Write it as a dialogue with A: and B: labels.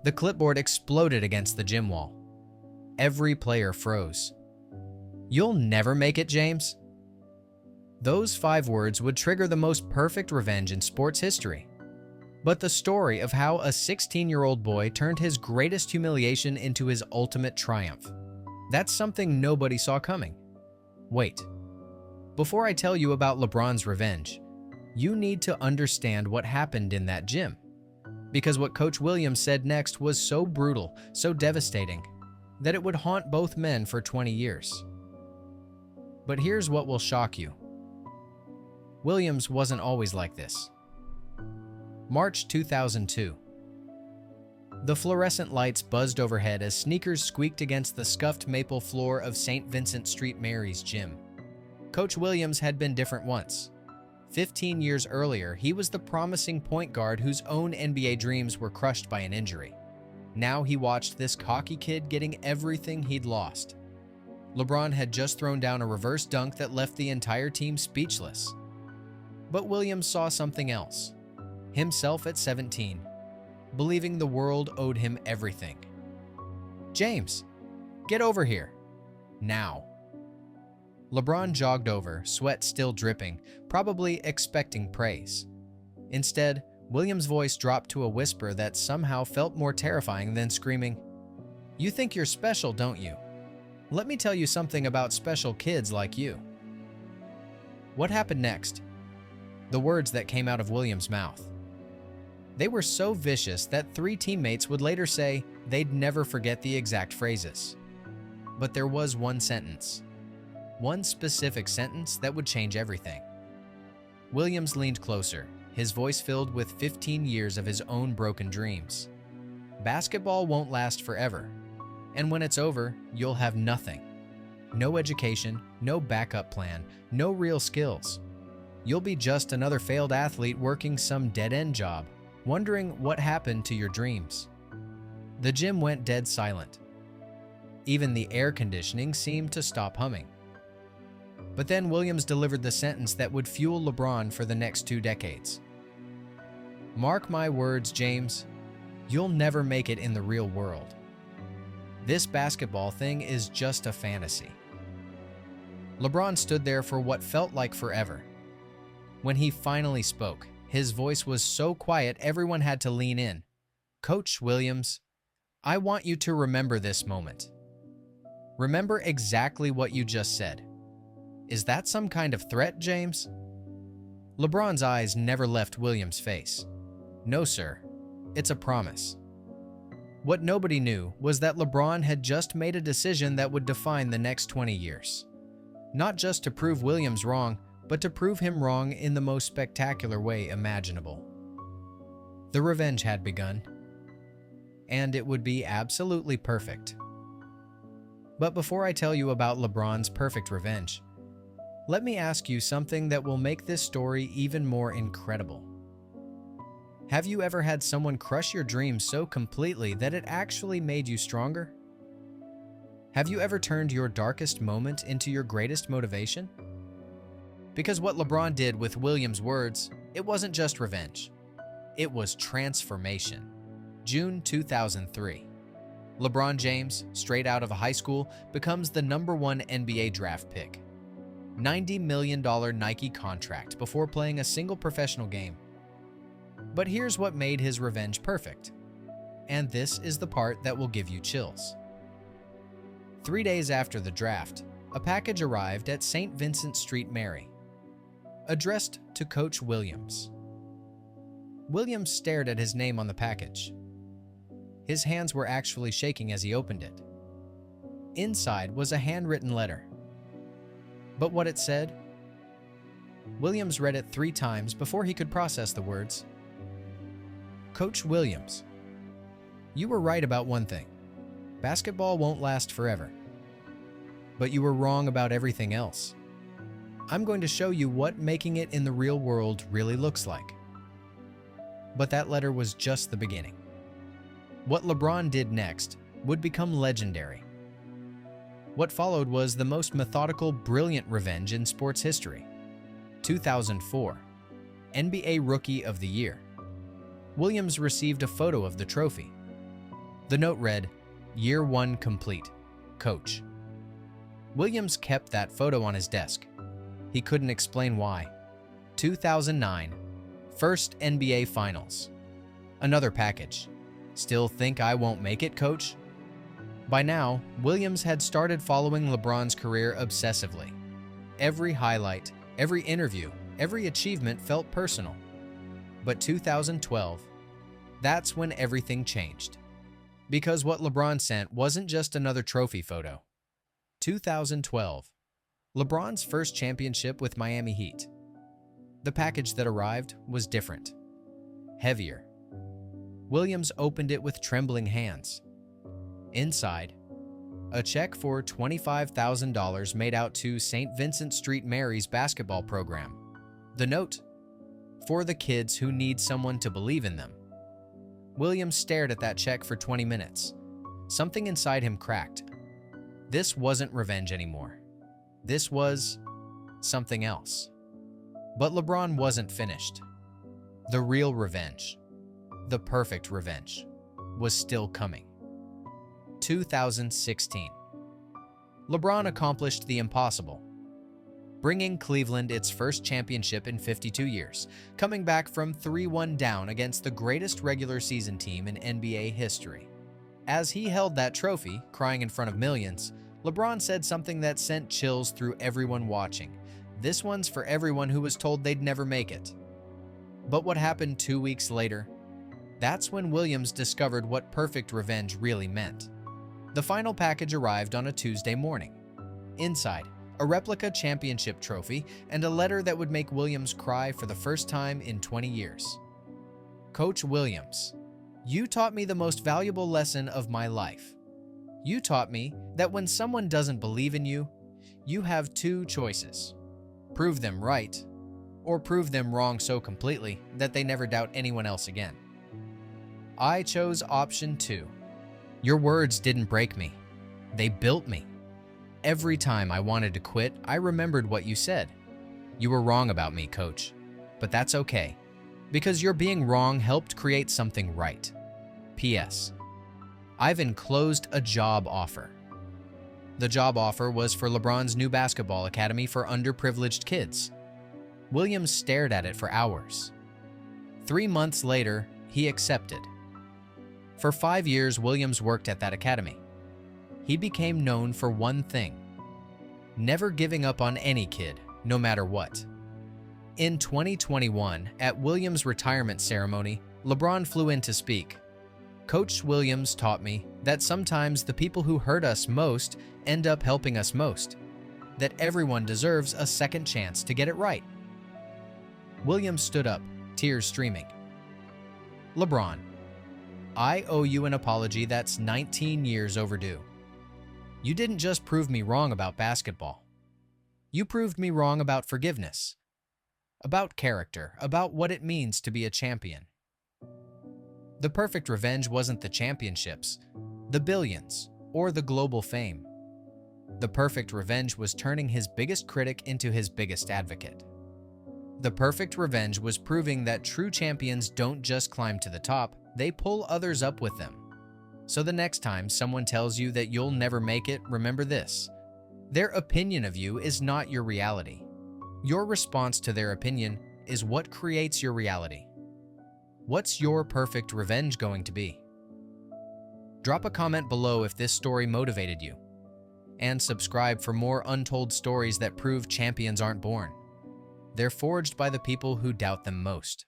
A: The clipboard exploded against the gym wall. Every player froze. "You'll never make it, James?" Those 5 words would trigger the most perfect revenge in sports history. But the story of how a 16-year-old boy turned his greatest humiliation into his ultimate triumph, that's something nobody saw coming. Wait. Before I tell you about LeBron's revenge, you need to understand what happened in that gym. Because what Coach Williams said next was so brutal, so devastating, that it would haunt both men for 20 years. But here's what will shock you. Williams wasn't always like this. March 2002. The fluorescent lights buzzed overhead as sneakers squeaked against the scuffed maple floor of St. Vincent-St. Mary's gym. Coach Williams had been different once. 15 years earlier, he was the promising point guard whose own NBA dreams were crushed by an injury. Now he watched this cocky kid getting everything he'd lost. LeBron had just thrown down a reverse dunk that left the entire team speechless. But Williams saw something else. Himself at 17, believing the world owed him everything. "James, get over here. Now." LeBron jogged over, sweat still dripping, probably expecting praise. Instead, Williams' voice dropped to a whisper that somehow felt more terrifying than screaming, "You think you're special, don't you? Let me tell you something about special kids like you." What happened next? The words that came out of Williams' mouth. They were so vicious that 3 teammates would later say they'd never forget the exact phrases. But there was one sentence. One specific sentence that would change everything. Williams leaned closer, his voice filled with 15 years of his own broken dreams. "Basketball won't last forever. And when it's over, you'll have nothing. No education, no backup plan, no real skills. You'll be just another failed athlete working some dead-end job, wondering what happened to your dreams." The gym went dead silent. Even the air conditioning seemed to stop humming. But then Williams delivered the sentence that would fuel LeBron for the next 2 decades. "Mark my words, James, you'll never make it in the real world. This basketball thing is just a fantasy." LeBron stood there for what felt like forever. When he finally spoke, his voice was so quiet everyone had to lean in. "Coach Williams, I want you to remember this moment. Remember exactly what you just said. Is that some kind of threat, James?" LeBron's eyes never left Williams' face. "No, sir. It's a promise." What nobody knew was that LeBron had just made a decision that would define the next 20 years. Not just to prove Williams wrong, but to prove him wrong in the most spectacular way imaginable. The revenge had begun, and it would be absolutely perfect. But before I tell you about LeBron's perfect revenge, let me ask you something that will make this story even more incredible. Have you ever had someone crush your dreams so completely that it actually made you stronger? Have you ever turned your darkest moment into your greatest motivation? Because what LeBron did with Williams' words, it wasn't just revenge. It was transformation. June 2003. LeBron James, straight out of high school, becomes the #1 NBA draft pick. $90 million Nike contract before playing a single professional game. But here's what made his revenge perfect. And this is the part that will give you chills. 3 days after the draft, a package arrived at St. Vincent-St. Mary, addressed to Coach Williams. Williams stared at his name on the package. His hands were actually shaking as he opened it. Inside was a handwritten letter. But what it said? Williams read it 3 times before he could process the words. "Coach Williams, you were right about one thing. Basketball won't last forever. But you were wrong about everything else. I'm going to show you what making it in the real world really looks like." But that letter was just the beginning. What LeBron did next would become legendary. What followed was the most methodical, brilliant revenge in sports history. 2004, NBA Rookie of the Year. Williams received a photo of the trophy. The note read, "Year 1 complete. Coach." Williams kept that photo on his desk. He couldn't explain why. 2009, first NBA Finals. Another package. "Still think I won't make it, coach?" By now, Williams had started following LeBron's career obsessively. Every highlight, every interview, every achievement felt personal. But 2012, that's when everything changed. Because what LeBron sent wasn't just another trophy photo. 2012, LeBron's first championship with Miami Heat. The package that arrived was different. Heavier. Williams opened it with trembling hands. Inside, a check for $25,000 made out to St. Vincent-St. Mary's basketball program. The note, "For the kids who need someone to believe in them." Williams stared at that check for 20 minutes. Something inside him cracked. This wasn't revenge anymore. This was something else. But LeBron wasn't finished. The real revenge, the perfect revenge, was still coming. 2016. LeBron accomplished the impossible, bringing Cleveland its first championship in 52 years, coming back from 3-1 down against the greatest regular season team in NBA history. As he held that trophy, crying in front of millions, LeBron said something that sent chills through everyone watching. "This one's for everyone who was told they'd never make it." But what happened 2 weeks later? That's when Williams discovered what perfect revenge really meant. The final package arrived on a Tuesday morning. Inside, a replica championship trophy and a letter that would make Williams cry for the first time in 20 years. "Coach Williams, you taught me the most valuable lesson of my life. You taught me that when someone doesn't believe in you, you have two choices. Prove them right, or prove them wrong so completely that they never doubt anyone else again. I chose option 2. Your words didn't break me. They built me. Every time I wanted to quit, I remembered what you said. You were wrong about me, coach. But that's okay, because your being wrong helped create something right. P.S. I've enclosed a job offer." The job offer was for LeBron's new basketball academy for underprivileged kids. Williams stared at it for hours. 3 months later, he accepted. For 5 years, Williams worked at that academy. He became known for one thing: never giving up on any kid, no matter what. In 2021, at Williams' retirement ceremony, LeBron flew in to speak. "Coach Williams taught me that sometimes the people who hurt us most end up helping us most, that everyone deserves a second chance to get it right." Williams stood up, tears streaming. "LeBron, I owe you an apology that's 19 years overdue. You didn't just prove me wrong about basketball. You proved me wrong about forgiveness, about character, about what it means to be a champion." The perfect revenge wasn't the championships, the billions, or the global fame. The perfect revenge was turning his biggest critic into his biggest advocate. The perfect revenge was proving that true champions don't just climb to the top, they pull others up with them. So the next time someone tells you that you'll never make it, remember this: their opinion of you is not your reality. Your response to their opinion is what creates your reality. What's your perfect revenge going to be? Drop a comment below if this story motivated you. And subscribe for more untold stories that prove champions aren't born. They're forged by the people who doubt them most.